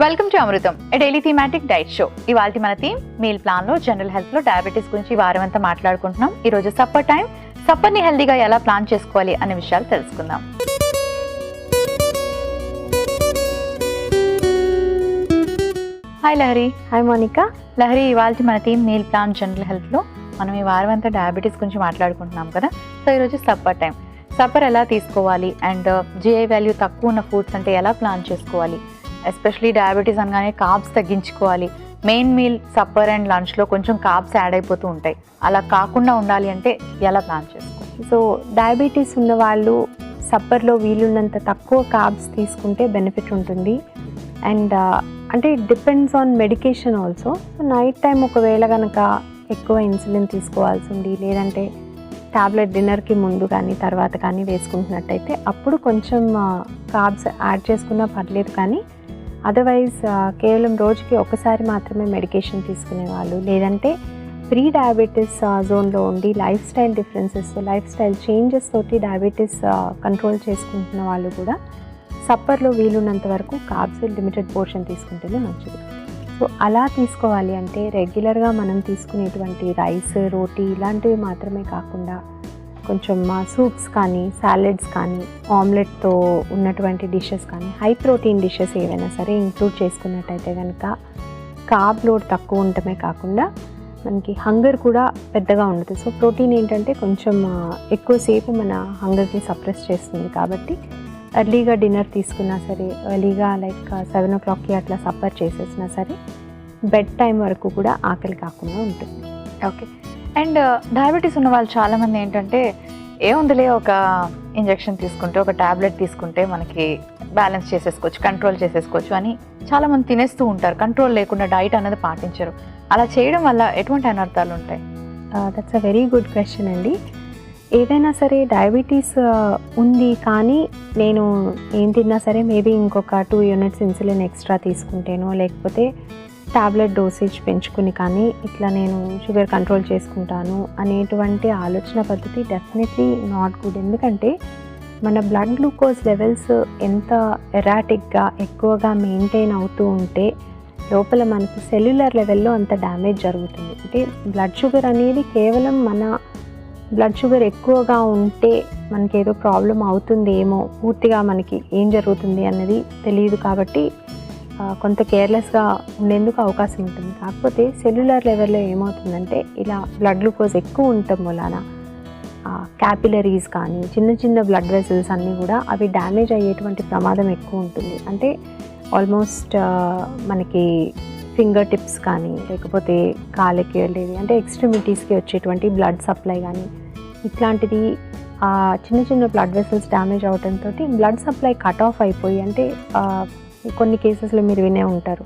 Welcome to Amrutham, A daily thematic diet show. ఇవాళ మన theme meal plan లో general health లో diabetes గురించి ఈ వారం అంతా మాట్లాడుకుంటున్నాం. ఈ రోజు సప్పర్ టైం. సప్పర్ ని హెల్దీగా ఎలా ప్లాన్ చేసుకోవాలి అనే విషయాలు తెలుసుకుందాం. హాయ్ లహరి. హాయ్ మోనికా. లహరి, ఇవాళ మన theme meal plan general health లో మనం ఈ వారం అంతా డయాబెటీస్ గురించి మాట్లాడుకుంటున్నాం కదా. సో ఈరోజు సప్పర్ టైం. సప్పర్ ఎలా తీసుకోవాలి అండ్ జిఐ వాల్యూ తక్కువ ఉన్న ఫుడ్స్ అంటే ఎలా ప్లాన్ చేసుకోవాలి, ఎస్పెషలీ డయాబెటీస్ అనగానే కార్బ్స్ తగ్గించుకోవాలి. మెయిన్ మీల్ సప్పర్ అండ్ లంచ్లో కొంచెం కార్బ్స్ యాడ్ అయిపోతూ ఉంటాయి. అలా కాకుండా ఉండాలి అంటే ఎలా ప్లాన్ చేసుకోవాలి? సో డయాబెటీస్ ఉన్న వాళ్ళు సప్పర్లో వీలున్నంత తక్కువ కార్బ్స్ తీసుకుంటే బెనిఫిట్ ఉంటుంది. అండ్ అంటే it depends on medication also. Night time ఒకవేళ కనుక ఎక్కువ ఇన్సులిన్ తీసుకోవాల్సి ఉంది, లేదంటే టాబ్లెట్ డిన్నర్కి ముందు కానీ తర్వాత కానీ వేసుకుంటున్నట్టయితే అప్పుడు కొంచెం కార్బ్స్ యాడ్ చేసుకున్నా పర్లేదు. కానీ అదర్వైజ్ కేవలం రోజుకి ఒకసారి మాత్రమే మెడికేషన్ తీసుకునే వాళ్ళు, లేదంటే ప్రీ డయాబెటీస్ జోన్లో ఉండి life style differences, life style changes తోటి డయాబెటీస్ కంట్రోల్ చేసుకుంటున్న వాళ్ళు కూడా సప్పర్లో వీలున్నంత వరకు కార్బ్స్ లిమిటెడ్ పోర్షన్ తీసుకుంటేనే మంచిది. సో అలా తీసుకోవాలి అంటే రెగ్యులర్గా మనం తీసుకునేటువంటి రైస్, రోటీ ఇలాంటివి మాత్రమే కాకుండా కొంచెం సూప్స్ కానీ, సాలెడ్స్ కానీ, ఆమ్లెట్తో ఉన్నటువంటి డిషెస్ కానీ, హై ప్రోటీన్ డిషెస్ ఏవైనా సరే ఇంక్లూడ్ చేసుకున్నట్టయితే కనుక కార్బ్ లోడ్ తక్కువ ఉండటమే కాకుండా మనకి హంగర్ కూడా పెద్దగా ఉండదు. సో ప్రోటీన్ ఏంటంటే కొంచెం ఎక్కువసేపు మన హంగర్ని సప్రెస్ చేస్తుంది. కాబట్టి ఎర్లీగా డిన్నర్ తీసుకున్నా సరే, ఎర్లీగా లైక్ 7 o'clockకి అట్లా సప్పర్ చేసేసినా సరే బెడ్ టైం వరకు కూడా ఆకలి కాకుండా ఉంటుంది. ఓకే. అండ్ డయాబెటీస్ ఉన్న వాళ్ళు చాలామంది ఏంటంటే ఏముందిలే ఒక ఇంజెక్షన్ తీసుకుంటే, ఒక ట్యాబ్లెట్ తీసుకుంటే మనకి బ్యాలెన్స్ చేసేసుకోవచ్చు, కంట్రోల్ చేసేసుకోవచ్చు అని చాలామంది తినేస్తూ ఉంటారు. కంట్రోల్ లేకుండా డైట్ అనేది పాటించరు. అలా చేయడం వల్ల ఎటువంటి అనర్థాలు ఉంటాయి? That's a very good question అండి. ఏదైనా సరే డయాబెటీస్ ఉంది కానీ నేను ఏం తిన్నా సరే మేబీ ఇంకొక 2 units ఇన్సులిన్ ఎక్స్ట్రా తీసుకుంటేనో, లేకపోతే టాబ్లెట్ డోసేజ్ పెంచుకుని కానీ ఇట్లా నేను షుగర్ కంట్రోల్ చేసుకుంటాను అనేటువంటి ఆలోచన పద్ధతి డెఫినెట్లీ నాట్ గుడ్. ఎందుకంటే మన బ్లడ్ గ్లూకోజ్ లెవెల్స్ ఎంత ఎరాటిక్గా ఎక్కువగా మెయింటైన్ అవుతూ ఉంటే లోపల మనకి సెల్యులర్ లెవెల్లో అంత డ్యామేజ్ జరుగుతుంది. అంటే బ్లడ్ షుగర్ అనేది కేవలం మన బ్లడ్ షుగర్ ఎక్కువగా ఉంటే మనకేదో ప్రాబ్లం అవుతుందేమో, పూర్తిగా మనకి ఏం జరుగుతుంది అన్నది తెలియదు. కాబట్టి కొంత కేర్లెస్గా ఉండేందుకు అవకాశం ఉంటుంది. కాకపోతే సెల్యులర్ లెవెల్లో ఏమవుతుందంటే ఇలా బ్లడ్ గ్లూకోజ్ ఎక్కువ ఉండటం వలన క్యాపిలరీస్ కానీ చిన్న చిన్న బ్లడ్ వెసల్స్ అన్నీ కూడా అవి డ్యామేజ్ అయ్యేటువంటి ప్రమాదం ఎక్కువ ఉంటుంది. అంటే ఆల్మోస్ట్ మనకి ఫింగర్ టిప్స్ కానీ, లేకపోతే కాళ్ళకి వెళ్ళేది అంటే ఎక్స్ట్రిమిటీస్కి వచ్చేటువంటి బ్లడ్ సప్లై కానీ ఇట్లాంటిది చిన్న చిన్న బ్లడ్ వెసల్స్ డ్యామేజ్ అవడంతో బ్లడ్ సప్లై కట్ ఆఫ్ అయిపోయి, అంటే కొన్ని కేసెస్లో మీరు వినే ఉంటారు,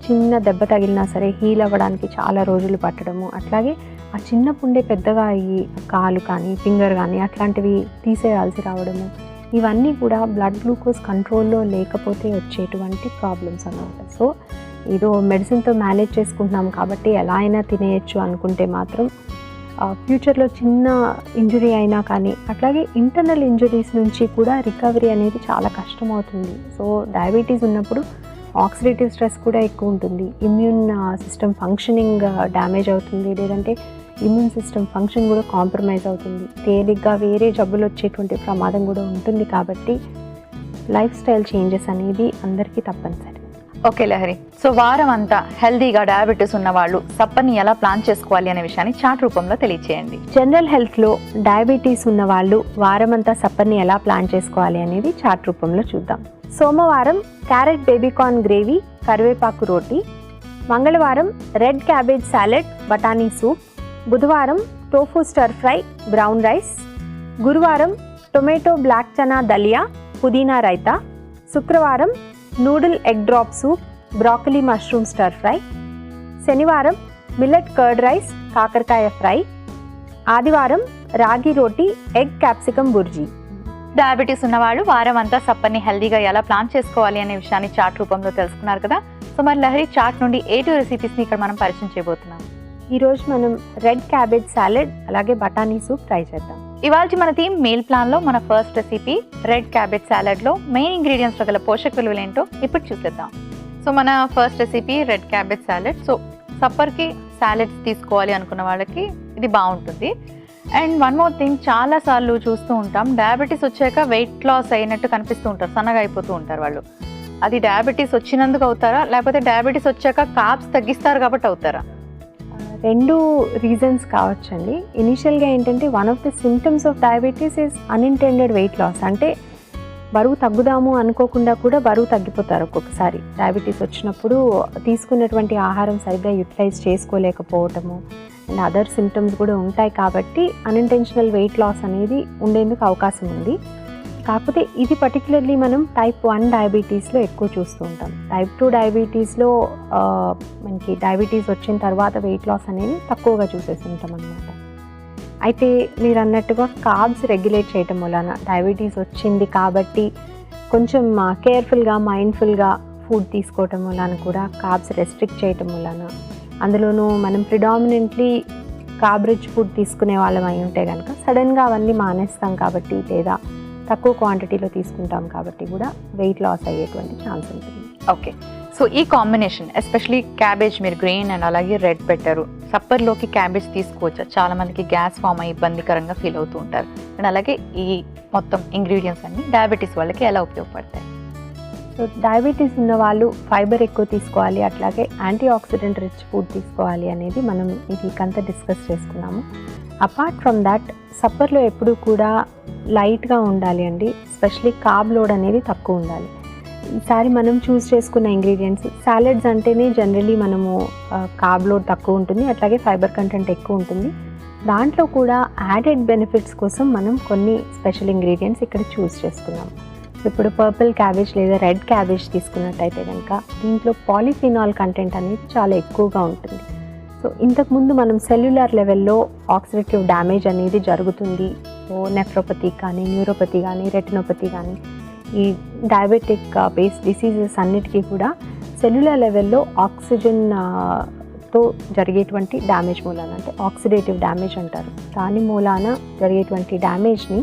చిన్న దెబ్బ తగిలినా సరే హీల్ అవ్వడానికి చాలా రోజులు పట్టడము. అట్లాగే ఆ చిన్న పుండే పెద్దగా అయ్యి కాలు కానీ, ఫింగర్ కానీ అట్లాంటివి తీసేయాల్సి రావడము, ఇవన్నీ కూడా బ్లడ్ గ్లూకోజ్ కంట్రోల్లో లేకపోతే వచ్చేటువంటి ప్రాబ్లమ్స్ అన్నమాట. సో ఏదో మెడిసిన్తో మేనేజ్ చేసుకుంటున్నాం కాబట్టి ఎలా అయినా తినేయచ్చు అనుకుంటే మాత్రం ఫ్యూచర్లో చిన్న ఇంజురీ అయినా కానీ, అట్లాగే ఇంటర్నల్ ఇంజురీస్ నుంచి కూడా రికవరీ అనేది చాలా కష్టమవుతుంది. సో డయాబెటీస్ ఉన్నప్పుడు ఆక్సిడేటివ్ స్ట్రెస్ కూడా ఎక్కువ ఉంటుంది, ఇమ్యూన్ సిస్టమ్ ఫంక్షనింగ్ డ్యామేజ్ అవుతుంది, లేదంటే ఇమ్యూన్ సిస్టమ్ ఫంక్షన్ కూడా కాంప్రమైజ్ అవుతుంది. తేలిగ్గా వేరే జబ్బులు వచ్చేటువంటి ప్రమాదం కూడా ఉంటుంది. కాబట్టి లైఫ్ స్టైల్ చేంజెస్ అనేది అందరికీ తప్పనిసరి. ఓకే లహరి, సో వారం అంతా హెల్దీగా డయాబెటీస్ ఉన్న వాళ్ళు సప్పర్ని ఎలా ప్లాన్ చేసుకోవాలి అనే విషయాన్ని చార్ట్ రూపంలో తెలియచేయండి. జనరల్ హెల్త్లో డయాబెటీస్ ఉన్న వాళ్ళు వారం అంతా సప్పర్ని ఎలా ప్లాన్ చేసుకోవాలి అనేది చార్ట్ రూపంలో చూద్దాం. సోమవారం క్యారెట్ బేబీకార్న్ గ్రేవీ, కరివేపాకు రోటీ. మంగళవారం రెడ్ క్యాబేజ్ సాలెడ్, బఠానీ సూప్. బుధవారం tofu stir fry, brown rice. గురువారం టొమాటో బ్లాక్ చనా దలియా, పుదీనా రైతా. శుక్రవారం noodle egg drop soup, broccoli mushroom stir fry. శనివారం మిల్లెట్ కర్డ్ రైస్, కాకరకాయ ఫ్రై. ఆదివారం రాగి రోటీ, ఎగ్ క్యాప్సికమ్ బుర్జీ. డయాబెటీస్ ఉన్న వాళ్ళు వారం అంతా సప్పర్ని హెల్దీగా ఎలా ప్లాన్ చేసుకోవాలి అనే విషయాన్ని చార్ట్ రూపంలో తెలుసుకున్నారు కదా. సో మరి లహరి, చార్ట్ నుండి 8 రెసిపీస్ని ఇక్కడ మనం పరిచయం చేయబోతున్నాం. ఈరోజు మనం రెడ్ క్యాబేజ్ సాలెడ్ అలాగే బఠానీ సూప్ ట్రై చేద్దాం. ఇవాళ మన థీమ్ మీల్ ప్లాన్ లో మన first recipe red cabbage salad లో మెయిన్ ఇంగ్రీడియంట్స్ లో గల పోషక విలువలు ఏంటో ఇప్పుడు చూసేద్దాం. సో మన first recipe red cabbage salad. So సప్పర్కి సాలెడ్స్ తీసుకోవాలి అనుకున్న వాళ్ళకి ఇది బాగుంటుంది. అండ్ వన్ మోర్ థింగ్, చాలాసార్లు చూస్తూ ఉంటాం డయాబెటీస్ వచ్చాక వెయిట్ లాస్ అయినట్టు కనిపిస్తూ ఉంటారు, సన్నగా అయిపోతూ ఉంటారు వాళ్ళు. అది డయాబెటీస్ వచ్చినందుకు అవుతారా, లేకపోతే డయాబెటీస్ వచ్చాక కార్బ్స్ తగ్గిస్తారు కాబట్టి అవుతారా? రెండు రీజన్స్ కావచ్చండి. ఇనిషియల్గా ఏంటంటే one of the symptoms of diabetes is unintended weight loss. అంటే బరువు తగ్గుదాము అనుకోకుండా కూడా బరువు తగ్గిపోతారు ఒక్కొక్కసారి. డయాబెటీస్ వచ్చినప్పుడు తీసుకున్నటువంటి ఆహారం సరిగ్గా యూటిలైజ్ చేసుకోలేకపోవటము అండ్ అదర్ సిమ్టమ్స్ కూడా ఉంటాయి కాబట్టి అన్ఇంటెన్షనల్ వెయిట్ లాస్ అనేది ఉండేందుకు అవకాశం ఉంది. కాకపోతే ఇది పర్టికులర్లీ మనం టైప్ 1 డయాబెటీస్లో ఎక్కువ చూస్తూ ఉంటాం. టైప్ 2 డయాబెటీస్లో మనకి డయాబెటీస్ వచ్చిన తర్వాత వెయిట్ లాస్ అనేది తక్కువగా చూసేసి ఉంటాం అన్నమాట. అయితే మీరు అన్నట్టుగా కార్బ్స్ రెగ్యులేట్ చేయటం వలన డయాబెటీస్ వచ్చింది కాబట్టి కొంచెం కేర్ఫుల్గా మైండ్ఫుల్గా ఫుడ్ తీసుకోవటం వలన కూడా కార్బ్స్ రెస్ట్రిక్ట్ చేయటం వలన, అందులోనూ మనం ప్రిడామినెంట్లీ కార్బ్ రిచ్ ఫుడ్ తీసుకునే వాళ్ళం అయి ఉంటే కనుక సడన్గా అవన్నీ మానేస్తాం కాబట్టి లేదా తక్కువ క్వాంటిటీలో తీసుకుంటాం కాబట్టి కూడా వెయిట్ లాస్ అయ్యేటువంటి ఛాన్స్ ఉంటుంది. ఓకే, సో ఈ కాంబినేషన్ ఎస్పెషలీ క్యాబేజ్, మీరు గ్రీన్ అండ్ అలాగే రెడ్ పెట్టారు, సప్పర్లోకి క్యాబేజ్ తీసుకోవచ్చా? చాలా మందికి గ్యాస్ ఫామ్ అయ్యి ఇబ్బందికరంగా ఫీల్ అవుతూ ఉంటారు. అండ్ అలాగే ఈ మొత్తం ఇంగ్రీడియంట్స్ అన్ని డయాబెటీస్ వాళ్ళకి ఎలా ఉపయోగపడతాయి? సో డయాబెటీస్ ఉన్న వాళ్ళు ఫైబర్ ఎక్కువ తీసుకోవాలి, అట్లాగే యాంటీ ఆక్సిడెంట్ రిచ్ ఫుడ్ తీసుకోవాలి అనేది మనం ఈ వీక్ అంతా డిస్కస్ చేసుకున్నాము. అపార్ట్ ఫ్రమ్ దాట్ సప్పర్లో ఎప్పుడు కూడా లైట్గా ఉండాలి అండి, ఎస్పెషలీ కార్బ్ లోడ్ అనేది తక్కువ ఉండాలి. ఈసారి మనం చూస్ చేసుకున్న ఇంగ్రీడియంట్స్ సాలెడ్స్ అంటేనే జనరలీ మనము కార్బ్ లోడ్ తక్కువ ఉంటుంది, అట్లాగే ఫైబర్ కంటెంట్ ఎక్కువ ఉంటుంది. దాంట్లో కూడా యాడెడ్ బెనిఫిట్స్ కోసం మనం కొన్ని స్పెషల్ ఇంగ్రీడియంట్స్ ఇక్కడ చూస్ చేసుకున్నాం. ఇప్పుడు పర్పుల్ క్యాబేజ్ లేదా రెడ్ క్యాబేజ్ తీసుకున్నట్టయితే కనుక దీంట్లో పాలిఫినాల్ కంటెంట్ అనేది చాలా ఎక్కువగా ఉంటుంది. సో ఇంతకుముందు మనం సెల్యులర్ లెవెల్లో ఆక్సిడేటివ్ డ్యామేజ్ అనేది జరుగుతుంది. సో నెఫ్రోపతి కానీ, న్యూరోపతి కానీ, రెటినోపతి కానీ, ఈ డయాబెటిక్ బేస్డ్ డిసీజెస్ అన్నిటికీ కూడా సెల్యులర్ లెవెల్లో ఆక్సిజన్తో జరిగేటువంటి డ్యామేజ్ మూలాన, అంటే ఆక్సిడేటివ్ డ్యామేజ్ అంటారు, దాని మూలాన జరిగేటువంటి డ్యామేజ్ని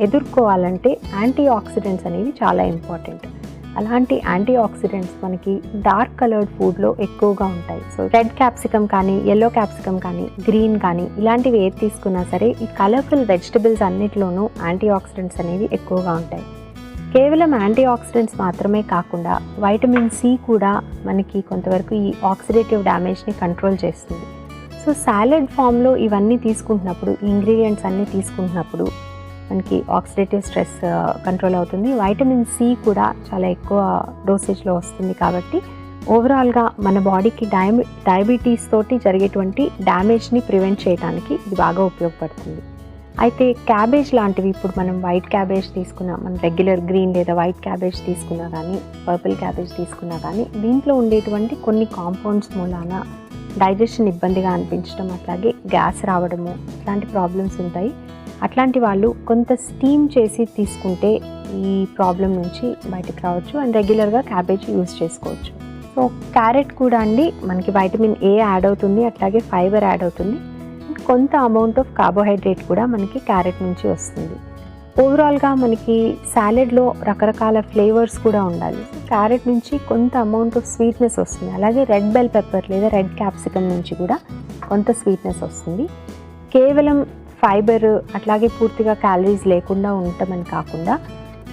ఎదుర్కోవాలంటే యాంటీ ఆక్సిడెంట్స్ అనేవి చాలా ఇంపార్టెంట్. అలాంటి యాంటీ ఆక్సిడెంట్స్ మనకి డార్క్ కలర్డ్ ఫుడ్లో ఎక్కువగా ఉంటాయి. సో రెడ్ క్యాప్సికమ్ కానీ, ఎల్లో క్యాప్సికమ్ కానీ, గ్రీన్ కానీ ఇలాంటివి ఏది తీసుకున్నా సరే ఈ కలర్ఫుల్ వెజిటబుల్స్ అన్నిటిలోనూ యాంటీ ఆక్సిడెంట్స్ అనేవి ఎక్కువగా ఉంటాయి. కేవలం యాంటీ ఆక్సిడెంట్స్ మాత్రమే కాకుండా వైటమిన్ సి కూడా మనకి కొంతవరకు ఈ ఆక్సిడేటివ్ డ్యామేజ్ని కంట్రోల్ చేస్తుంది. సో సాలెడ్ ఫామ్లో ఇవన్నీ తీసుకుంటున్నప్పుడు, ఈ ఇంగ్రీడియంట్స్ అన్నీ తీసుకుంటున్నప్పుడు మనకి ఆక్సిడేటివ్ స్ట్రెస్ కంట్రోల్ అవుతుంది. వైటమిన్ సి కూడా చాలా ఎక్కువ డోసేజ్లో వస్తుంది కాబట్టి ఓవరాల్గా మన బాడీకి డయాబెటీస్ తోటి జరిగేటువంటి డ్యామేజ్ని ప్రివెంట్ చేయడానికి ఇది బాగా ఉపయోగపడుతుంది. అయితే క్యాబేజ్ లాంటివి, ఇప్పుడు మనం వైట్ క్యాబేజ్ తీసుకున్నా, మనం రెగ్యులర్ గ్రీన్ లేదా వైట్ క్యాబేజ్ తీసుకున్నా కానీ, పర్పుల్ క్యాబేజ్ తీసుకున్నా కానీ దీంట్లో ఉండేటువంటి కొన్ని కాంపౌండ్స్ మూలాన డైజెషన్ ఇబ్బందిగా అనిపించడం, అట్లాగే గ్యాస్ రావడము ఇట్లాంటి ప్రాబ్లమ్స్ ఉంటాయి. అట్లాంటి వాళ్ళు కొంత స్టీమ్ చేసి తీసుకుంటే ఈ ప్రాబ్లం నుంచి బయటకు రావచ్చు అండ్ రెగ్యులర్గా క్యాబేజ్ యూజ్ చేసుకోవచ్చు. సో క్యారెట్ కూడా అండి మనకి వైటమిన్ ఏ యాడ్ అవుతుంది, అట్లాగే ఫైబర్ యాడ్ అవుతుంది, కొంత అమౌంట్ ఆఫ్ కార్బోహైడ్రేట్ కూడా మనకి క్యారెట్ నుంచి వస్తుంది. ఓవరాల్గా మనకి సాలెడ్లో రకరకాల ఫ్లేవర్స్ కూడా ఉండాలి. క్యారెట్ నుంచి కొంత అమౌంట్ ఆఫ్ స్వీట్నెస్ వస్తుంది, అలాగే రెడ్ బెల్ పెప్పర్ లేదా రెడ్ క్యాప్సికమ్ నుంచి కూడా కొంత స్వీట్నెస్ వస్తుంది. కేవలం ఫైబర్ అట్లాగే పూర్తిగా క్యాలరీస్ లేకుండా ఉండటమని కాకుండా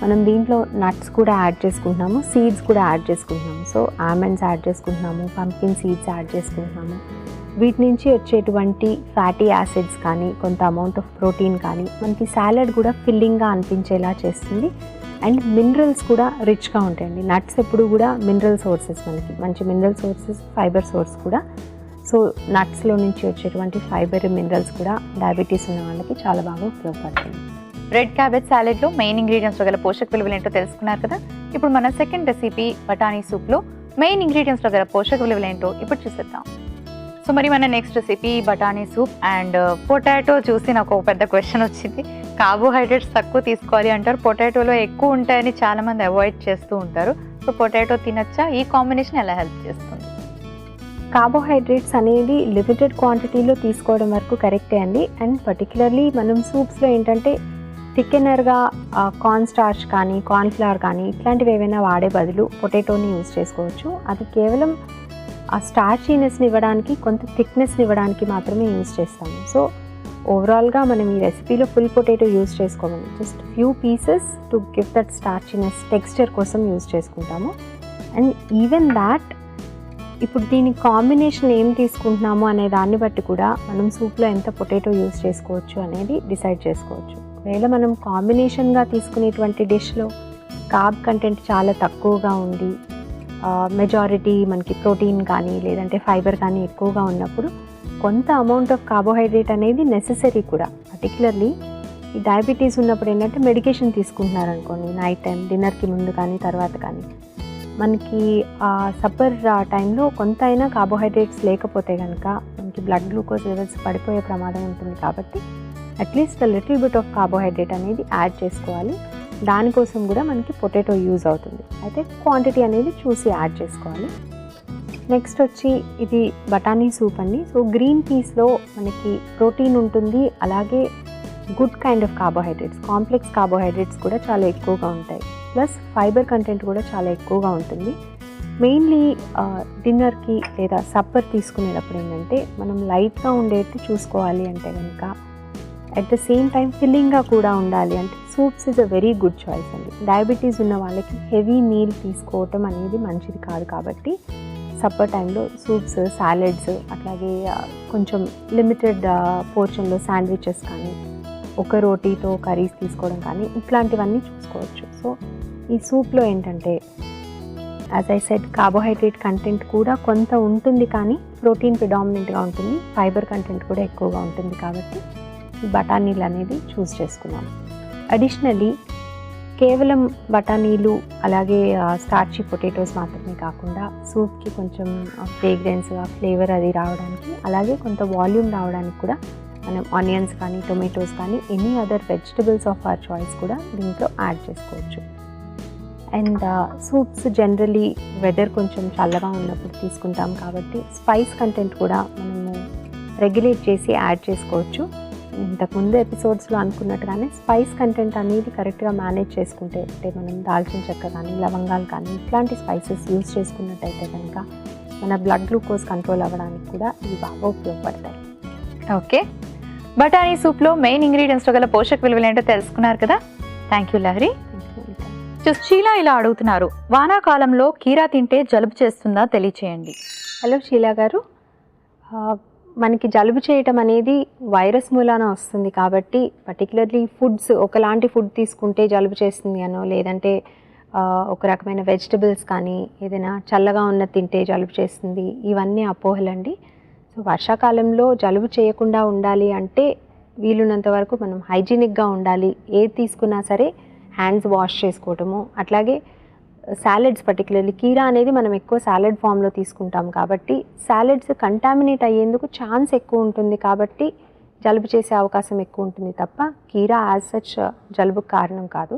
మనం దీంట్లో నట్స్ కూడా యాడ్ చేసుకుంటున్నాము, సీడ్స్ కూడా యాడ్ చేసుకుంటున్నాము. సో ఆల్మండ్స్ యాడ్ చేసుకుంటున్నాము, పంకిన్ సీడ్స్ యాడ్ చేసుకుంటున్నాము. వీటి నుంచి వచ్చేటువంటి ఫ్యాటీ యాసిడ్స్ కానీ, కొంత అమౌంట్ ఆఫ్ ప్రోటీన్ కానీ మనకి సాలెడ్ కూడా ఫిల్లింగ్గా అనిపించేలా చేస్తుంది. అండ్ మినరల్స్ కూడా రిచ్గా ఉంటాయండి. నట్స్ ఎప్పుడు కూడా మినరల్ సోర్సెస్, మనకి మంచి మినరల్ సోర్సెస్, ఫైబర్ సోర్స్ కూడా. సో నట్స్లో నుంచి వచ్చేటువంటి ఫైబర్, మినరల్స్ కూడా డయాబెటీస్ ఉన్న వాళ్ళకి చాలా బాగా ఉపయోగపడుతుంది. రెడ్ క్యాబేజ్ సాలెడ్లో మెయిన్ ఇంగ్రీడియంట్స్లో గల పోషక విలువలు ఏంటో తెలుసుకున్నారు కదా. ఇప్పుడు మన సెకండ్ రెసిపీ బఠానీ సూప్లో మెయిన్ ఇంగ్రీడియంట్స్లో గల పోషక విలువలు ఏంటో ఇప్పుడు చూసేద్దాం. సో మరి మన నెక్స్ట్ రెసిపీ బఠానీ సూప్ అండ్ పొటాటో. చూసి నాకు ఒక పెద్ద క్వశ్చన్ వచ్చింది. కార్బోహైడ్రేట్స్ తక్కువ తీసుకోవాలి అంటారు, పొటాటోలో ఎక్కువ ఉంటాయని చాలామంది అవాయిడ్ చేస్తూ ఉంటారు. సో పొటాటో తినచ్చా? ఈ కాంబినేషన్ ఎలా హెల్ప్ చేస్తుంది? కార్బోహైడ్రేట్స్ అనేది లిమిటెడ్ క్వాంటిటీలో తీసుకోవడం వరకు కరెక్టే అండి. అండ్ పర్టికులర్లీ మనం సూప్స్లో ఏంటంటే థిక్కెనర్గా కార్న్ స్టార్చ్ కానీ కార్న్ఫ్లవర్ కానీ ఇట్లాంటివి ఏవైనా వాడే బదులు పొటాటోని యూజ్ చేసుకోవచ్చు. అది కేవలం ఆ స్టార్చీనెస్ని ఇవ్వడానికి, కొంత థిక్నెస్ని ఇవ్వడానికి మాత్రమే యూజ్ చేస్తాము. సో ఓవరాల్గా మనం ఈ రెసిపీలో ఫుల్ పొటాటో యూజ్ చేసుకోమని just few pieces to give that starchiness texture కోసం యూజ్ చేసుకుంటాము. అండ్ ఈవెన్ దాట్ ఇప్పుడు దీని కాంబినేషన్ ఏం తీసుకుంటున్నాము అనే దాన్ని బట్టి కూడా మనం సూప్లో ఎంత పొటాటో యూజ్ చేసుకోవచ్చు అనేది డిసైడ్ చేసుకోవచ్చు. ఒకవేళ మనం కాంబినేషన్గా తీసుకునేటువంటి డిష్లో కార్బ్ కంటెంట్ చాలా తక్కువగా ఉండి మెజారిటీ మనకి ప్రోటీన్ కానీ లేదంటే ఫైబర్ కానీ ఎక్కువగా ఉన్నప్పుడు కొంత అమౌంట్ ఆఫ్ కార్బోహైడ్రేట్ అనేది నెసెసరీ కూడా. పర్టికులర్లీ ఈ డయాబెటీస్ ఉన్నప్పుడు ఏంటంటే మెడికేషన్ తీసుకుంటున్నారు అనుకోండి, నైట్ టైం డిన్నర్కి ముందు కానీ తర్వాత కానీ మనకి సప్పర్ టైంలో కొంత అయినా కార్బోహైడ్రేట్స్ లేకపోతే కనుక మనకి బ్లడ్ గ్లూకోజ్ లెవెల్స్ పడిపోయే ప్రమాదం ఉంటుంది. కాబట్టి at least little bit of carbohydrate అనేది యాడ్ చేసుకోవాలి. దానికోసం కూడా మనకి పొటాటో యూజ్ అవుతుంది. అయితే క్వాంటిటీ అనేది చూసి యాడ్ చేసుకోవాలి. నెక్స్ట్ వచ్చి ఇది బఠానీ సూప్ అండి. సో గ్రీన్ పీస్లో మనకి ప్రోటీన్ ఉంటుంది, అలాగే good kind of carbohydrates, complex carbohydrates కూడా చాలా ఎక్కువగా ఉంటాయి. ప్లస్ ఫైబర్ కంటెంట్ కూడా చాలా ఎక్కువగా ఉంటుంది. మెయిన్లీ డిన్నర్కి లేదా సప్పర్ తీసుకునేటప్పుడు ఏంటంటే మనం లైట్గా ఉండేట్టు చూసుకోవాలి. అంటే కనుక అట్ ద సేమ్ టైం ఫిల్లింగ్గా కూడా ఉండాలి. అంటే soups is a very good choice అండి. డయాబెటీస్ ఉన్న వాళ్ళకి హెవీ మీల్ తీసుకోవటం అనేది మంచిది కాదు. కాబట్టి సప్పర్ టైంలో సూప్స్, సాలెడ్స్, అట్లాగే కొంచెం లిమిటెడ్ పోర్షన్లో శాండ్విచెస్ కానీ, ఒక రోటీతో కర్రీస్ తీసుకోవడం కానీ ఇట్లాంటివన్నీ చూసుకోవచ్చు. సో ఈ సూప్లో ఏంటంటే as I said carbohydrate content కూడా కొంత ఉంటుంది, కానీ ప్రోటీన్ ప్రిడామినెంట్గా ఉంటుంది, ఫైబర్ కంటెంట్ కూడా ఎక్కువగా ఉంటుంది. కాబట్టి ఈ బఠానీలు అనేది చూస్ చేసుకున్నాం. అడిషనలీ కేవలం బఠానీలు అలాగే స్టార్చీ పొటాటోస్ మాత్రమే కాకుండా సూప్కి కొంచెం ఫ్రేగ్రెన్స్గా ఫ్లేవర్ అది రావడానికి, అలాగే కొంత వాల్యూమ్ రావడానికి కూడా మనం ఆనియన్స్ కానీ టొమాటోస్ కానీ any other vegetables of our choice కూడా దీంట్లో యాడ్ చేసుకోవచ్చు. అండ్ సూప్స్ జనరలీ వెదర్ కొంచెం చల్లగా ఉన్నప్పుడు తీసుకుంటాం కాబట్టి స్పైస్ కంటెంట్ కూడా మనము రెగ్యులేట్ చేసి యాడ్ చేసుకోవచ్చు. ఇంతకుముందు ఎపిసోడ్స్లో అనుకున్నట్టుగానే స్పైస్ కంటెంట్ అనేది కరెక్ట్గా మేనేజ్ చేసుకుంటే, అంటే మనం దాల్చిన చెక్క కానీ లవంగాలు కానీ ఇట్లాంటి స్పైసెస్ యూజ్ చేసుకున్నట్టయితే కనుక మన బ్లడ్ గ్లూకోజ్ కంట్రోల్ అవ్వడానికి కూడా ఇవి బాగా ఉపయోగపడతాయి. ఓకే, బఠానీ సూప్లో మెయిన్ ఇంగ్రీడియంట్స్లో గల పోషక విలువలు ఏంటో తెలుసుకున్నారు కదా. Thank you Lahari. షీలా ఇలా అడుగుతున్నారు, వానాకాలంలో కీరా తింటే జలుబు చేస్తుందా తెలియచేయండి. హలో షీలా గారు, మనకి జలుబు చేయటం అనేది వైరస్ మూలాన వస్తుంది. కాబట్టి పర్టికులర్లీ ఫుడ్స్, ఒకలాంటి ఫుడ్ తీసుకుంటే జలుబు చేస్తుంది అనో, లేదంటే ఒక రకమైన వెజిటబుల్స్ కానీ ఏదైనా చల్లగా ఉన్న తింటే జలుబు చేస్తుంది, ఇవన్నీ అపోహలండి. సో వర్షాకాలంలో జలుబు చేయకుండా ఉండాలి అంటే వీలున్నంత వరకు మనం హైజీనిక్గా ఉండాలి. ఏది తీసుకున్నా సరే హ్యాండ్స్ వాష్ చేసుకోవటము, అట్లాగే సాలెడ్స్, పర్టికులర్లీ కీరా అనేది మనం ఎక్కువ సాలెడ్ ఫామ్లో తీసుకుంటాం కాబట్టి సాలెడ్స్ కంటామినేట్ అయ్యేందుకు ఛాన్స్ ఎక్కువ ఉంటుంది. కాబట్టి జలుబు చేసే అవకాశం ఎక్కువ ఉంటుంది తప్ప కీరా యాజ్ సచ్ జలుబుకు కారణం కాదు.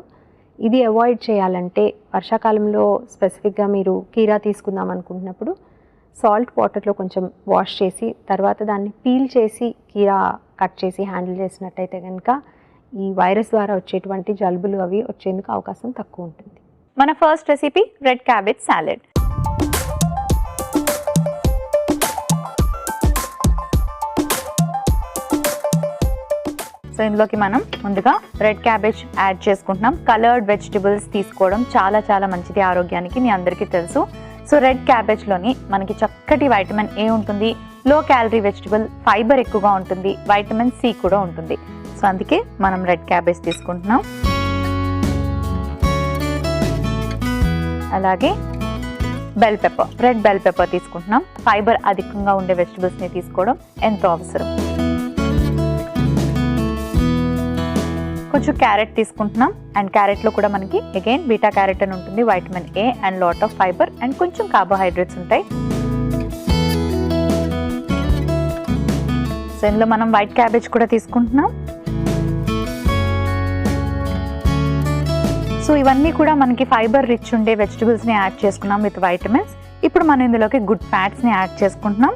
ఇది అవాయిడ్ చేయాలంటే వర్షాకాలంలో స్పెసిఫిక్గా మీరు కీరా తీసుకుందాం అనుకుంటున్నప్పుడు సాల్ట్ వాటర్లో కొంచెం వాష్ చేసి తర్వాత దాన్ని పీల్ చేసి కీరా కట్ చేసి హ్యాండిల్ చేసినట్టయితే కనుక ఈ వైరస్ ద్వారా వచ్చేటువంటి జలుబులు అవి వచ్చేందుకు అవకాశం తక్కువ ఉంటుంది. మన first recipe red cabbage salad. So ఇందులోకి మనం ముందుగా రెడ్ క్యాబేజ్ యాడ్ చేసుకుంటున్నాం. కలర్డ్ వెజిటబుల్స్ తీసుకోవడం చాలా చాలా మంచిది ఆరోగ్యానికి, మీ అందరికీ తెలుసు. సో రెడ్ క్యాబేజ్లోని మనకి చక్కటి వైటమిన్ ఏ ఉంటుంది, లో క్యాలరీ వెజిటబుల్, ఫైబర్ ఎక్కువగా ఉంటుంది, వైటమిన్ సి కూడా ఉంటుంది. సో అందుకే మనం రెడ్ క్యాబేజ్ తీసుకుంటున్నాం. అలాగే bell pepper, red bell pepper తీసుకుంటున్నాం. ఫైబర్ అధికంగా ఉండే వెజిటబుల్స్ని తీసుకోవడం ఎంతో అవసరం. కొంచెం క్యారెట్ తీసుకుంటున్నాం. అండ్ క్యారెట్లో కూడా మనకి అగైన్ బీటా క్యారెట్ అని ఉంటుంది, vitamin A and lot of fibre and కొంచెం కార్బోహైడ్రేట్స్ ఉంటాయి. సో ఇందులో మనం వైట్ క్యాబేజ్ కూడా తీసుకుంటున్నాం. సో ఇవన్నీ కూడా మనకి ఫైబర్ రిచ్ ఉండే వెజిటబుల్స్ని యాడ్ చేసుకున్నాం విత్ వైటమిన్స్. ఇప్పుడు మనం ఇందులోకి గుడ్ ఫ్యాట్స్ని యాడ్ చేసుకుంటున్నాం.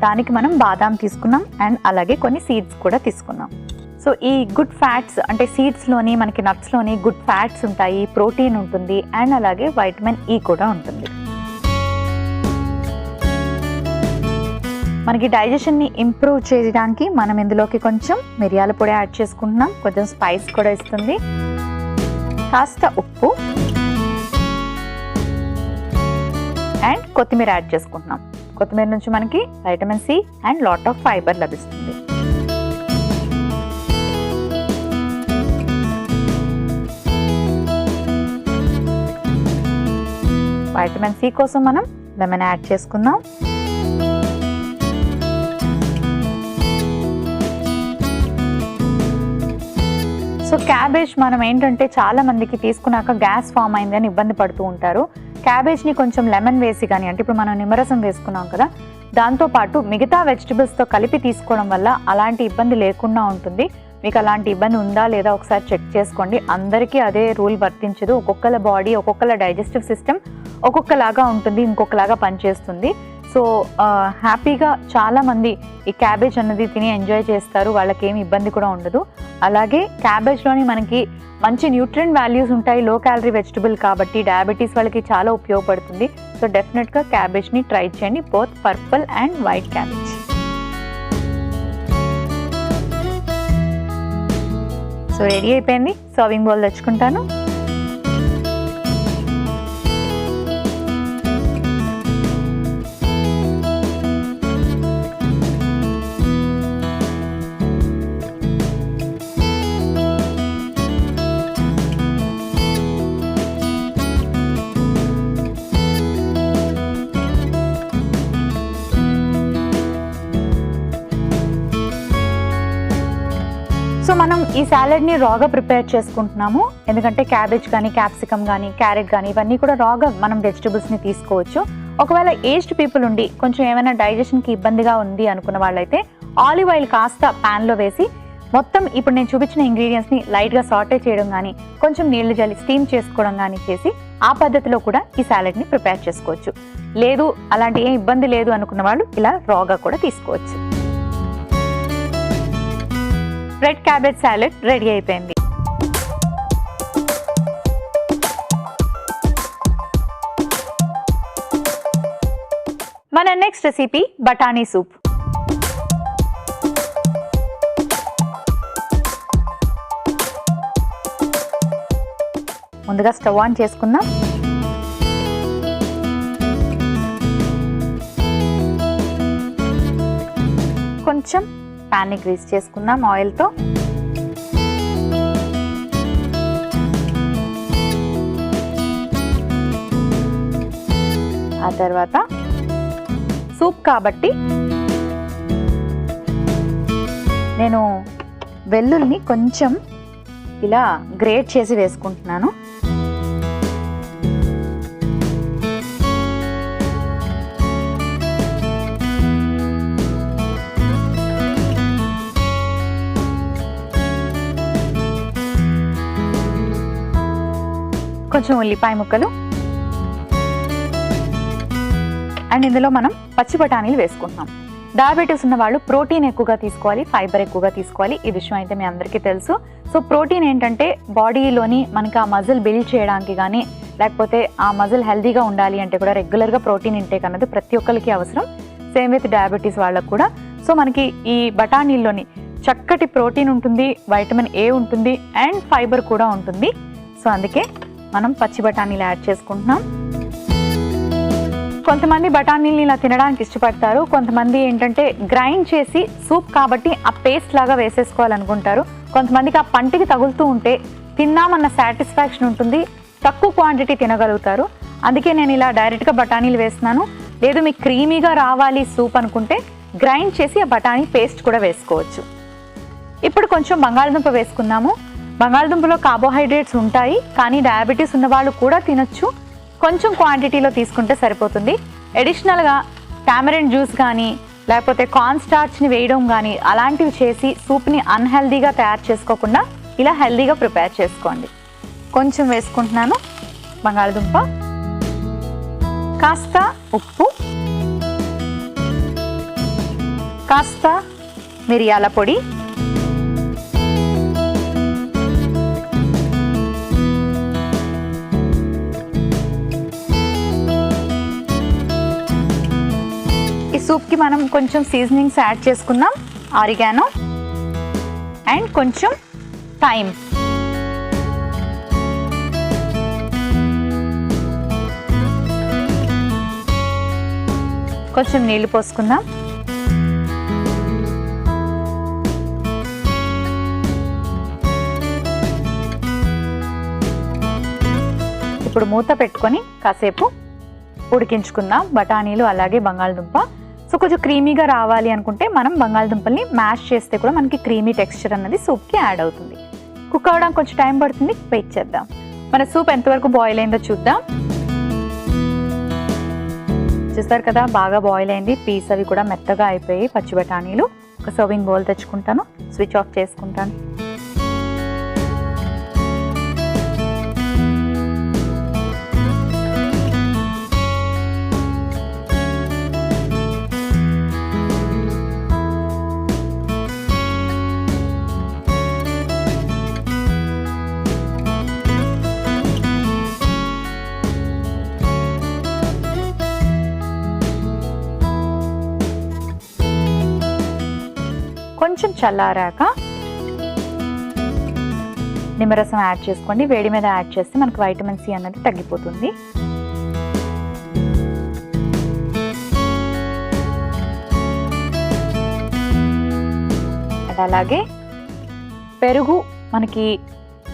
దానికి మనం బాదాం తీసుకున్నాం అండ్ అలాగే కొన్ని సీడ్స్ కూడా తీసుకున్నాం. సో ఈ గుడ్ ఫ్యాట్స్ అంటే సీడ్స్లోని మనకి నట్స్లోని గుడ్ ఫ్యాట్స్ ఉంటాయి, ప్రోటీన్ ఉంటుంది అండ్ అలాగే వైటమిన్ ఈ కూడా ఉంటుంది. మనకి డైజెషన్ని ఇంప్రూవ్ చేయడానికి మనం ఇందులోకి కొంచెం మిరియాల పొడి యాడ్ చేసుకుంటున్నాం, కొంచెం స్పైస్ కూడా ఇస్తుంది, కాస్త ఉప్పు అండ్ కొత్తిమీర యాడ్ చేసుకుంటున్నాం. కొత్తిమీర నుంచి మనకి vitamin C and lot of fibre లభిస్తుంది. వైటమిన్ సి కోసం మనం లెమన్ యాడ్ చేసుకుందాం. సో క్యాబేజ్ మనం ఏంటంటే చాలా మందికి తీసుకున్నాక గ్యాస్ ఫామ్ అయింది అని ఇబ్బంది పడుతూ ఉంటారు. క్యాబేజ్ని కొంచెం లెమన్ వేసి కానీ, అంటే ఇప్పుడు మనం నిమ్మరసం వేసుకున్నాం కదా, దాంతోపాటు మిగతా వెజిటబుల్స్తో కలిపి తీసుకోవడం వల్ల అలాంటి ఇబ్బంది లేకుండా ఉంటుంది. మీకు అలాంటి ఇబ్బంది ఉందా లేదా ఒకసారి చెక్ చేసుకోండి. అందరికీ అదే రూల్ వర్తించదు. ఒక్కొక్కల బాడీ, ఒక్కొక్కల డైజెస్టివ్ సిస్టమ్ ఒక్కొక్కలాగా ఉంటుంది, ఇంకొకలాగా పనిచేస్తుంది. సో హ్యాపీగా చాలామంది ఈ క్యాబేజ్ అన్నది తిని ఎంజాయ్ చేస్తారు, వాళ్ళకి ఏమి ఇబ్బంది కూడా ఉండదు. అలాగే క్యాబేజ్లోని మనకి మంచి న్యూట్రియంట్ వాల్యూస్ ఉంటాయి, లో క్యాలరీ వెజిటబుల్ కాబట్టి డయాబెటీస్ వాళ్ళకి చాలా ఉపయోగపడుతుంది. సో డెఫినెట్గా క్యాబేజ్ని ట్రై చేయండి, both purple and white cabbage. So ready అయిపోయింది, సర్వింగ్ బౌల్ తెచ్చుకుంటాను. సో మనం ఈ సాలెడ్ని రాగా ప్రిపేర్ చేసుకుంటున్నాము, ఎందుకంటే క్యాబేజ్ కానీ, క్యాప్సికమ్ కానీ, క్యారెట్ కానీ ఇవన్నీ కూడా రాగా మనం వెజిటబుల్స్ని తీసుకోవచ్చు. ఒకవేళ ఏజ్డ్ పీపుల్ ఉండి కొంచెం ఏమైనా డైజెషన్కి ఇబ్బందిగా ఉంది అనుకున్న వాళ్ళైతే ఆలివ్ ఆయిల్ కాస్త ప్యాన్లో వేసి మొత్తం ఇప్పుడు నేను చూపించిన ఇంగ్రీడియంట్స్ని లైట్గా సాటే చేయడం కానీ, కొంచెం నీళ్లు జల్లి స్టీమ్ చేసుకోవడం కానీ చేసి ఆ పద్ధతిలో కూడా ఈ సాలెడ్ని ప్రిపేర్ చేసుకోవచ్చు. లేదు అలాంటి ఏం ఇబ్బంది లేదు అనుకున్న వాళ్ళు ఇలా రాగా కూడా తీసుకోవచ్చు. రెడ్ క్యాబేజ్ సాలెడ్ రెడీ అయిపోయింది. మన నెక్స్ట్ రెసిపీ బఠానీ సూప్. ముందుగా స్టవ్ ఆన్ చేసుకుందాం. కొంచెం ప్యాన్ని గ్రీస్ చేసుకుందాం ఆయిల్తో. ఆ తర్వాత సూప్ కాబట్టి నేను వెల్లుల్ని కొంచెం ఇలా గ్రేట్ చేసి వేసుకుంటున్నాను. కొంచెం ఉల్లిపాయ ముక్కలు అండ్ ఇందులో మనం పచ్చి బఠానీలు వేసుకుంటున్నాం. డయాబెటీస్ ఉన్న వాళ్ళు ప్రోటీన్ ఎక్కువగా తీసుకోవాలి, ఫైబర్ ఎక్కువగా తీసుకోవాలి. ఈ విషయం అయితే మీ అందరికీ తెలుసు. సో ప్రోటీన్ ఏంటంటే బాడీలోని మనకి ఆ మజిల్ బిల్డ్ చేయడానికి కానీ, లేకపోతే ఆ మజిల్ హెల్దీగా ఉండాలి అంటే కూడా రెగ్యులర్గా ప్రోటీన్ ఇంటేక్ అన్నది ప్రతి ఒక్కరికి అవసరం. సేమ్ విత్ డయాబెటీస్ వాళ్ళకు కూడా. సో మనకి ఈ బఠానీల్లోని చక్కటి ప్రోటీన్ ఉంటుంది, వైటమిన్ ఏ ఉంటుంది అండ్ ఫైబర్ కూడా ఉంటుంది. సో అందుకే మనం పచ్చి బఠానీలు యాడ్ చేసుకుంటున్నాం. కొంతమంది బఠానీల్ని ఇలా తినడానికి ఇష్టపడతారు, కొంతమంది ఏంటంటే గ్రైండ్ చేసి సూప్ కాబట్టి ఆ పేస్ట్ లాగా వేసేసుకోవాలనుకుంటారు. కొంతమందికి ఆ పంటికి తగులుతూ ఉంటే తిన్నామన్న సాటిస్ఫాక్షన్ ఉంటుంది, తక్కువ క్వాంటిటీ తినగలుగుతారు. అందుకే నేను ఇలా డైరెక్ట్గా బఠానీలు వేస్తున్నాను. లేదు మీకు క్రీమీగా రావాలి సూప్ అనుకుంటే గ్రైండ్ చేసి ఆ బఠానీ పేస్ట్ కూడా వేసుకోవచ్చు. ఇప్పుడు కొంచెం బంగాళదుంప వేసుకుందాము. బంగాళదుంపలో కార్బోహైడ్రేట్స్ ఉంటాయి, కానీ డయాబెటీస్ ఉన్న వాళ్ళు కూడా తినొచ్చు. కొంచెం క్వాంటిటీలో తీసుకుంటే సరిపోతుంది. అడిషనల్గా టామరిన్ జ్యూస్ కానీ, లేకపోతే కార్న్ స్టార్చ్ని వేయడం కానీ అలాంటివి చేసి సూప్ని అన్హెల్దీగా తయారు చేసుకోకుండా ఇలా హెల్దీగా ప్రిపేర్ చేసుకోండి. కొంచెం వేసుకుంటున్నాను బంగాళదుంప, కాస్త ఉప్పు, కాస్త మిరియాల పొడి, సూప్కి మనం కొంచెం సీజనింగ్స్ యాడ్ చేసుకుందాం. ఆరిగానో అండ్ కొంచెం థైమ్. కొంచెం నీళ్లు పోసుకుందాం. ఇప్పుడు మూత పెట్టుకొని కాసేపు ఉడికించుకుందాం బఠానీలు అలాగే బంగాళదుంప. సో కొంచెం క్రీమీగా రావాలి అనుకుంటే మనం బంగాళదుంపల్ని మ్యాష్ చేస్తే కూడా మనకి క్రీమీ టెక్స్చర్ అన్నది సూప్కి యాడ్ అవుతుంది. కుక్ అవ్వడానికి కొంచెం టైం పడుతుంది, వెయిట్ చేద్దాం. మన సూప్ ఎంతవరకు బాయిల్ అయిందో చూద్దాం. చూస్తారు కదా, బాగా బాయిల్ అయింది. పీస్ అవి కూడా మెత్తగా అయిపోయి పచ్చి బఠానీలు. ఒక సర్వింగ్ బౌల్ తెచ్చుకుంటాను, స్విచ్ ఆఫ్ చేసుకుంటాను. కొంచెం చల్లారాక నిమ్మరసం యాడ్ చేసుకోండి. వేడి మీద యాడ్ చేస్తే మనకు వైటమిన్ సి అన్నది తగ్గిపోతుంది. అండ్ అలాగే పెరుగు మనకి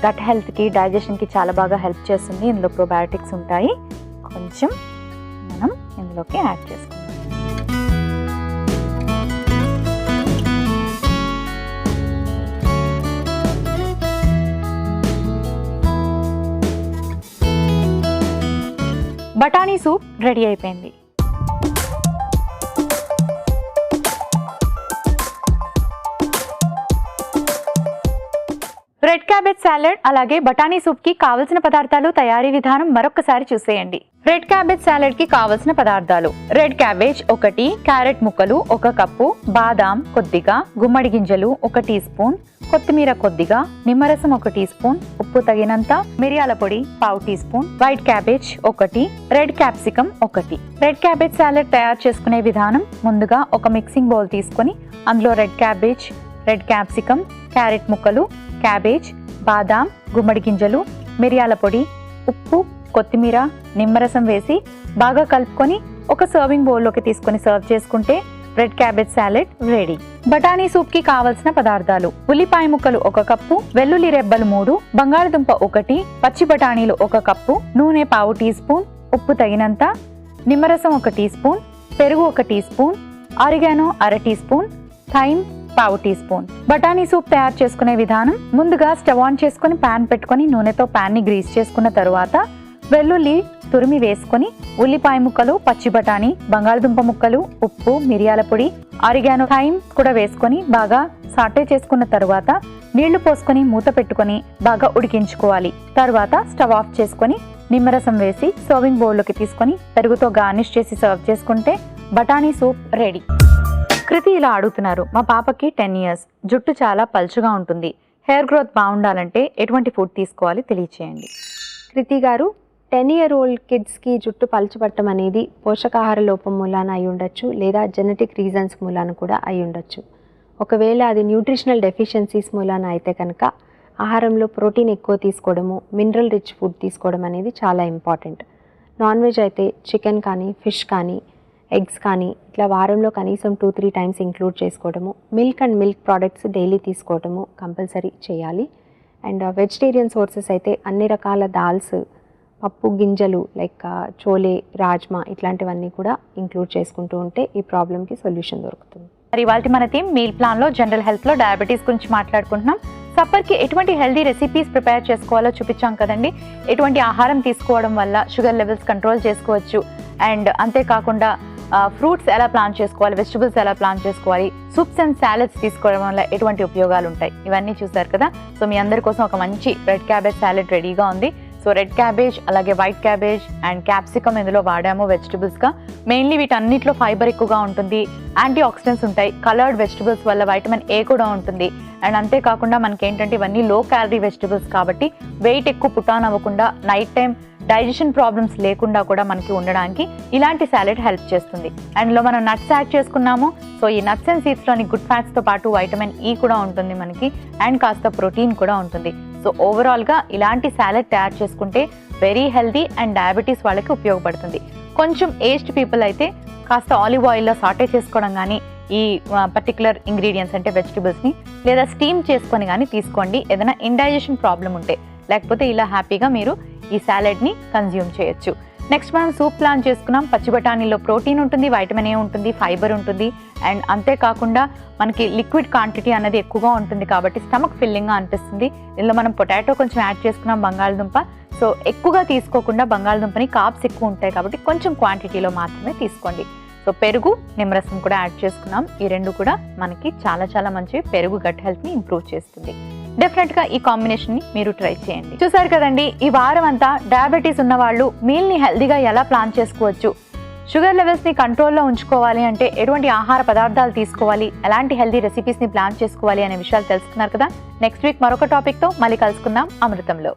గట్ హెల్త్కి, డైజెషన్కి చాలా బాగా హెల్ప్ చేస్తుంది. ఇందులో ప్రోబయాటిక్స్ ఉంటాయి. కొంచెం మనం ఇందులోకి యాడ్ చేసుకుంటాం. బఠానీ సూప్ రెడీ అయిపోయింది. రెడ్ క్యాబేజ్ సాలడ్ అలాగే బఠానీ సూప్ కి కావలసిన పదార్థాలు, తయారీ విధానం మరొకసారి చూసేయండి. రెడ్ క్యాబేజ్ సాలడ్ కి కావలసిన పదార్థాలు: రెడ్ క్యాబేజ్ 1, క్యారెట్ ముక్కలు 1 కప్పు, బాదాం కొద్దిగా, గుమ్మడి గింజలు 1 టీ స్పూన్, కొత్తిమీర కొద్దిగా, నిమ్మరసం 1 టీ స్పూన్, ఉప్పు తగినంత, మిరియాల పొడి 1/2 teaspoon, white cabbage 1, red capsicum 1. Red cabbage salad తయారు చేసుకునే విధానం: ముందుగా ఒక మిక్సింగ్ బౌల్ తీసుకొని అందులో red cabbage, red capsicum, carrot ముక్కలు, క్యాబేజ్, బాదాం, గుమ్మడి గింజలు, మిరియాల పొడి, ఉప్పు, కొత్తిమీర, నిమ్మరసం వేసి బాగా కలుపుకొని ఒక సర్వింగ్ బౌల్లోకి తీసుకొని సర్వ్ చేసుకుంటే రెడ్ క్యాబేజ్ సాలడ్ రెడీ. బఠానీ సూప్ కి కావలసిన పదార్థాలు: ఉల్లిపాయ ముక్కలు 1 కప్పు, వెల్లుల్లి రెబ్బలు 3, బంగాళదుంప 1, పచ్చి బఠానీలు 1 కప్పు, నూనె 1/2 టీ స్పూన్, ఉప్పు తగినంత, నిమ్మరసం 1 టీ స్పూన్, పెరుగు 1 teaspoon, oregano 1/2 teaspoon, thyme 1/2 teaspoon. బఠానీ సూప్ తయారు చేసుకునే విధానం: ముందుగా స్టవ్ ఆన్ చేసుకుని ప్యాన్ పెట్టుకుని నూనెతో ప్యాన్ ని గ్రీస్ చేసుకున్న తరువాత వెల్లుల్లి తురిమి వేసుకొని ఉల్లిపాయ ముక్కలు, పచ్చి బఠానీ, బంగాళదుంప ముక్కలు, ఉప్పు, మిరియాల పొడి, ఆరిగానో, థైమ్ కూడా వేసుకొని బాగా సాటే చేసుకున్న తరువాత నీళ్లు పోసుకొని మూత పెట్టుకొని బాగా ఉడికించుకోవాలి. తర్వాత స్టవ్ ఆఫ్ చేసుకొని నిమ్మరసం వేసి సర్వింగ్ బౌల్లోకి తీసుకొని పెరుగుతో గార్నిష్ చేసి సర్వ్ చేసుకుంటే బఠానీ సూప్ రెడీ. కృతి ఇలా అడుగుతున్నారు: మా పాపకి 10 years, జుట్టు చాలా పల్చగా ఉంటుంది. హెయిర్ గ్రోత్ బాగుండాలంటే ఎటువంటి ఫుడ్ తీసుకోవాలి తెలియచేయండి. కృతి గారు, 10-year-old కిడ్స్కి జుట్టు పలచబట్టం అనేది పోషకాహార లోపం మూలాన అయి ఉండొచ్చు, లేదా జెనెటిక్ రీజన్స్ మూలాన కూడా అయి ఉండొచ్చు. ఒకవేళ అది న్యూట్రిషనల్ డెఫిషియన్సీస్ మూలాన అయితే కనుక ఆహారంలో ప్రోటీన్ ఎక్కువ తీసుకోవడము, మినరల్ రిచ్ ఫుడ్ తీసుకోవడం అనేది చాలా ఇంపార్టెంట్. నాన్ వెజ్ అయితే చికెన్ కానీ, ఫిష్ కానీ, ఎగ్స్ కానీ ఇట్లా వారంలో కనీసం 2-3 టైమ్స్ ఇంక్లూడ్ చేసుకోవడము, milk and milk products daily తీసుకోవడము కంపల్సరీ చేయాలి. అండ్ వెజిటేరియన్ సోర్సెస్ అయితే అన్ని రకాల దాల్స్, పప్పు గింజలు లైక్ చోలే, రాజ్మా ఇట్లాంటివన్నీ కూడా ఇంక్లూడ్ చేసుకుంటూ ఉంటే ఈ ప్రాబ్లమ్కి సొల్యూషన్ దొరుకుతుంది. మరి ఇవాళ మన టీమ్ మీల్ ప్లాన్లో జనరల్ హెల్త్లో డయాబెటీస్ గురించి మాట్లాడుకుంటున్నాం. సప్పర్కి ఎటువంటి హెల్దీ రెసిపీస్ ప్రిపేర్ చేసుకోవాలో చూపించాం కదండి. ఎటువంటి ఆహారం తీసుకోవడం వల్ల షుగర్ లెవెల్స్ కంట్రోల్ చేసుకోవచ్చు, అండ్ అంతేకాకుండా ఫ్రూట్స్ ఎలా ప్లాన్ చేసుకోవాలి, వెజిటబుల్స్ ఎలా ప్లాన్ చేసుకోవాలి, సూప్స్ అండ్ సాలెడ్స్ తీసుకోవడం వల్ల ఎటువంటి ఉపయోగాలు ఉంటాయి, ఇవన్నీ చూసారు కదా. సో మీ అందరి కోసం ఒక మంచి రెడ్ క్యాబేజ్ సాలెడ్ రెడీగా ఉంది. సో రెడ్ క్యాబేజ్ అలాగే వైట్ క్యాబేజ్ అండ్ క్యాప్సికమ్ ఇందులో వాడాము వెజిటబుల్స్గా. మెయిన్లీ వీటన్నిటిలో ఫైబర్ ఎక్కువగా ఉంటుంది, యాంటీ ఆక్సిడెంట్స్ ఉంటాయి, కలర్డ్ వెజిటబుల్స్ వల్ల వైటమిన్ ఏ కూడా ఉంటుంది. అండ్ అంతేకాకుండా మనకి ఏంటంటే ఇవన్నీ లో క్యాలరీ వెజిటబుల్స్ కాబట్టి వెయిట్ ఎక్కువ పుట్ ఆన్ అవ్వకుండా నైట్ టైం డైజెషన్ ప్రాబ్లమ్స్ లేకుండా కూడా మనకి ఉండడానికి ఇలాంటి సాలెడ్ హెల్ప్ చేస్తుంది. అండ్ లో మనం నట్స్ యాడ్ చేసుకున్నాము. సో ఈ నట్స్ అండ్ సీడ్స్లోని గుడ్ ఫ్యాట్స్తో పాటు వైటమిన్ ఈ కూడా ఉంటుంది మనకి, అండ్ కాస్త ప్రోటీన్ కూడా ఉంటుంది. సో ఓవరాల్గా ఇలాంటి సాలెడ్ తయారు చేసుకుంటే వెరీ హెల్దీ అండ్ డయాబెటీస్ వాళ్ళకి ఉపయోగపడుతుంది. కొంచెం ఏజ్డ్ పీపుల్ అయితే కాస్త ఆలివ్ ఆయిల్లో సాటే చేసుకోవడం కానీ ఈ పర్టికులర్ ఇంగ్రీడియంట్స్ అంటే వెజిటబుల్స్ని లేదా స్టీమ్ చేసుకొని కానీ తీసుకోండి ఏదైనా ఇండైజెషన్ ప్రాబ్లం ఉంటే. లేకపోతే ఇలా హ్యాపీగా మీరు ఈ సాలెడ్ని కన్జ్యూమ్ చేయొచ్చు. నెక్స్ట్ మనం సూప్ ప్లాన్ చేసుకున్నాం. పచ్చి బఠానీలో ప్రోటీన్ ఉంటుంది, వైటమిన్ ఏ ఉంటుంది, ఫైబర్ ఉంటుంది, అండ్ అంతేకాకుండా మనకి లిక్విడ్ క్వాంటిటీ అనేది ఎక్కువగా ఉంటుంది కాబట్టి స్టమక్ ఫిల్లింగ్గా అనిపిస్తుంది. ఇందులో మనం పొటాటో కొంచెం యాడ్ చేసుకున్నాం, బంగాళదుంప. సో ఎక్కువగా తీసుకోకుండా బంగాళదుంపని కార్బ్స్ ఎక్కువ ఉంటాయి కాబట్టి కొంచెం క్వాంటిటీలో మాత్రమే తీసుకోండి. సో పెరుగు, నిమ్మరసం కూడా యాడ్ చేసుకున్నాం. ఈ రెండు కూడా మనకి చాలా చాలా మంచివి. పెరుగు గట్ హెల్త్ని ఇంప్రూవ్ చేస్తుంది. డెఫినెట్గా ఈ కాంబినేషన్ని మీరు ట్రై చేయండి. చూసారు కదండి, ఈ వారం అంతా డయాబెటీస్ ఉన్న వాళ్ళు మీల్ని హెల్దీగా ఎలా ప్లాన్ చేసుకోవచ్చు, షుగర్ లెవెల్స్ని కంట్రోల్లో ఉంచుకోవాలి అంటే ఎటువంటి ఆహార పదార్థాలు తీసుకోవాలి, ఎలాంటి హెల్దీ రెసిపీస్ని ప్లాన్ చేసుకోవాలి అనే విషయాలు తెలుసుకున్నారు కదా. నెక్స్ట్ వీక్ మరొక టాపిక్తో మళ్ళీ కలుసుకుందాం అమృతంలో.